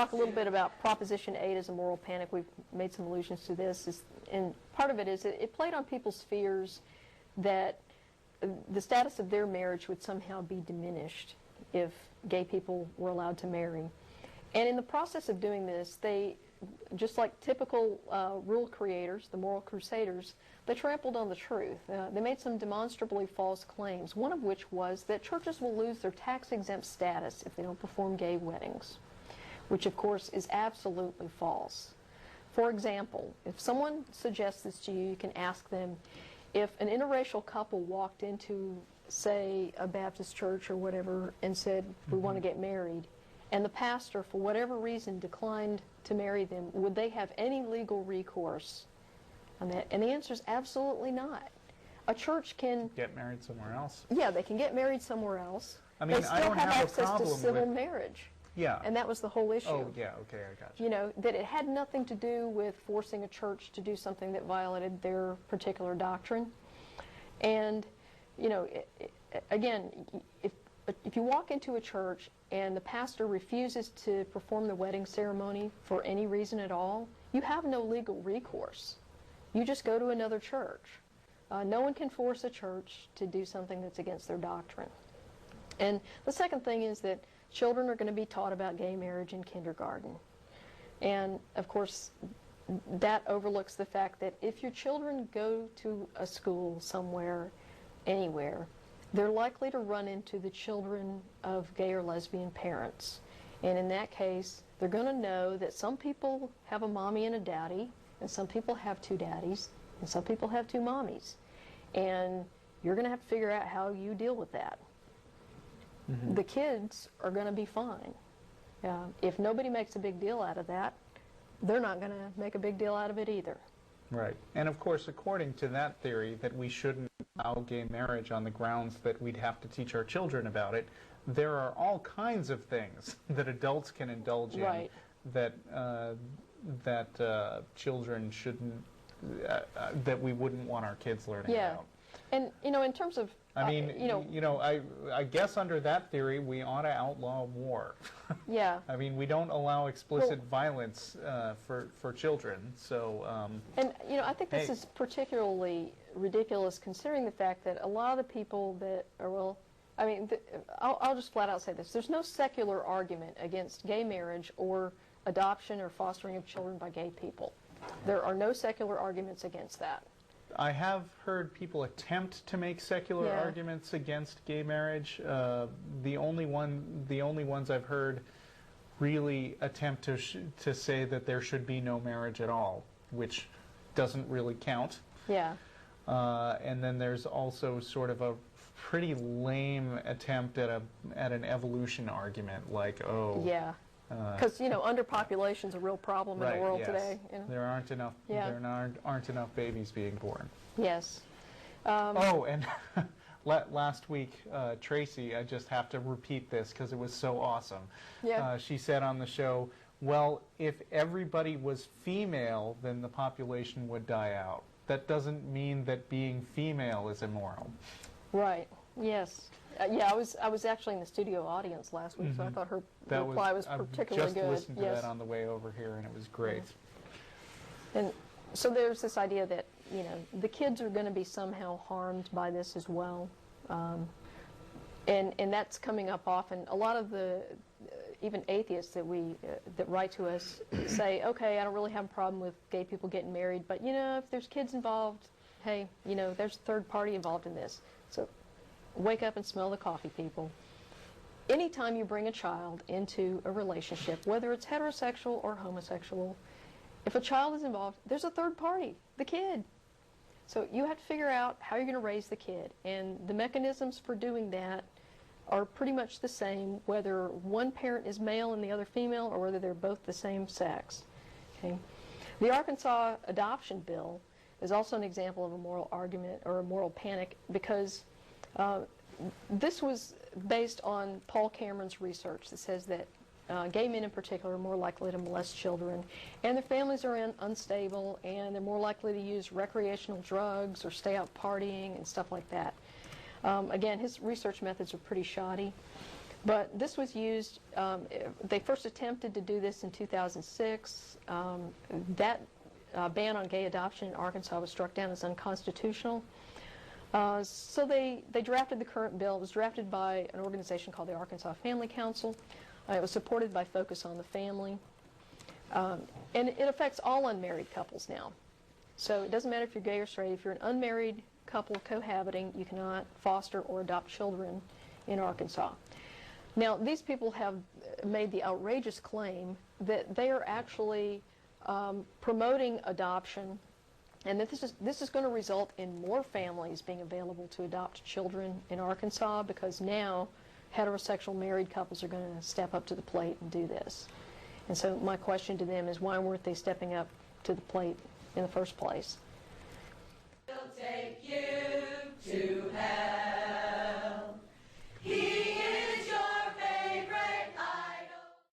talk a little bit about Proposition 8 as a moral panic. We've made some allusions to this, and part of it is it played on people's fears that the status of their marriage would somehow be diminished if gay people were allowed to marry. And in the process of doing this, they, just like typical rule creators, the moral crusaders, they trampled on the truth. They made some demonstrably false claims, one of which was that churches will lose their tax-exempt status if they don't perform gay weddings, which of course is absolutely false. For example, if someone suggests this to you, you can ask them, if an interracial couple walked into, say, a Baptist church or whatever and said, we want to get married, and the pastor, for whatever reason, declined to marry them, would they have any legal recourse on that? And the answer is absolutely not. A church can get married somewhere else. Yeah, they can get married somewhere else. I mean, they still I don't have access a problem to civil with marriage. Yeah. And that was the whole issue. Oh, yeah, okay, I got you. You know, that it had nothing to do with forcing a church to do something that violated their particular doctrine. And, you know, again, if you walk into a church and the pastor refuses to perform the wedding ceremony for any reason at all, you have no legal recourse. You just go to another church. No one can force a church to do something that's against their doctrine. And the second thing is that children are going to be taught about gay marriage in kindergarten. And, of course, that overlooks the fact that if your children go to a school somewhere, anywhere, they're likely to run into the children of gay or lesbian parents. And in that case, they're going to know that some people have a mommy and a daddy, and some people have two daddies, and some people have two mommies. And you're going to have to figure out how you deal with that. Mm-hmm. The kids are going to be fine. If nobody makes a big deal out of that, they're not going to make a big deal out of it either. Right. And of course, according to that theory, that we shouldn't allow gay marriage on the grounds that we'd have to teach our children about it, there are all kinds of things that adults can indulge in right. that children shouldn't, that we wouldn't want our kids learning yeah. about. And, you know, in terms of, I mean, I guess under that theory, we ought to outlaw war. Yeah. I mean, we don't allow explicit violence for children, so... and, you know, I think this is particularly ridiculous considering the fact that a lot of the people that are, well, I mean, I'll just flat out say this. There's no secular argument against gay marriage or adoption or fostering of children by gay people. There are no secular arguments against that. I have heard people attempt to make secular arguments against gay marriage. The only ones I've heard really attempt to say that there should be no marriage at all, which doesn't really count. Yeah. And then there's also sort of a pretty lame attempt at an evolution argument, like, oh. Yeah. Because you know, underpopulation's a real problem in the world today. You know? There aren't enough. Yeah. There aren't enough babies being born. Yes. Oh, and last week, Tracy, I just have to repeat this because it was so awesome. Yeah. She said on the show, "Well, if everybody was female, then the population would die out. That doesn't mean that being female is immoral." Right. Yes. Yeah, I was actually in the studio audience last week, so I thought her reply was particularly good. I just listened to that on the way over here, and it was great. And so there's this idea that, you know, the kids are going to be somehow harmed by this as well, and that's coming up often. A lot of the even atheists that write to us say, okay, I don't really have a problem with gay people getting married, but you know, if there's kids involved, hey, you know, there's a third party involved in this. So wake up and smell the coffee, people. Anytime you bring a child into a relationship, whether it's heterosexual or homosexual, if a child is involved, there's a third party, the kid. So you have to figure out how you're going to raise the kid. And the mechanisms for doing that are pretty much the same, whether one parent is male and the other female, or whether they're both the same sex. Okay? The Arkansas adoption bill is also an example of a moral argument or a moral panic because this was based on Paul Cameron's research that says that gay men in particular are more likely to molest children, and their families are unstable, and they're more likely to use recreational drugs or stay out partying and stuff like that. Again, his research methods are pretty shoddy. But this was used, they first attempted to do this in 2006. That ban on gay adoption in Arkansas was struck down as unconstitutional. So they drafted the current bill. It was drafted by an organization called the Arkansas Family Council. It was supported by Focus on the Family. And it affects all unmarried couples now. So it doesn't matter if you're gay or straight. If you're an unmarried couple cohabiting, you cannot foster or adopt children in Arkansas. Now, these people have made the outrageous claim that they are actually promoting adoption, and that this is going to result in more families being available to adopt children in Arkansas, because now heterosexual married couples are going to step up to the plate and do this. And so my question to them is, why weren't they stepping up to the plate in the first place?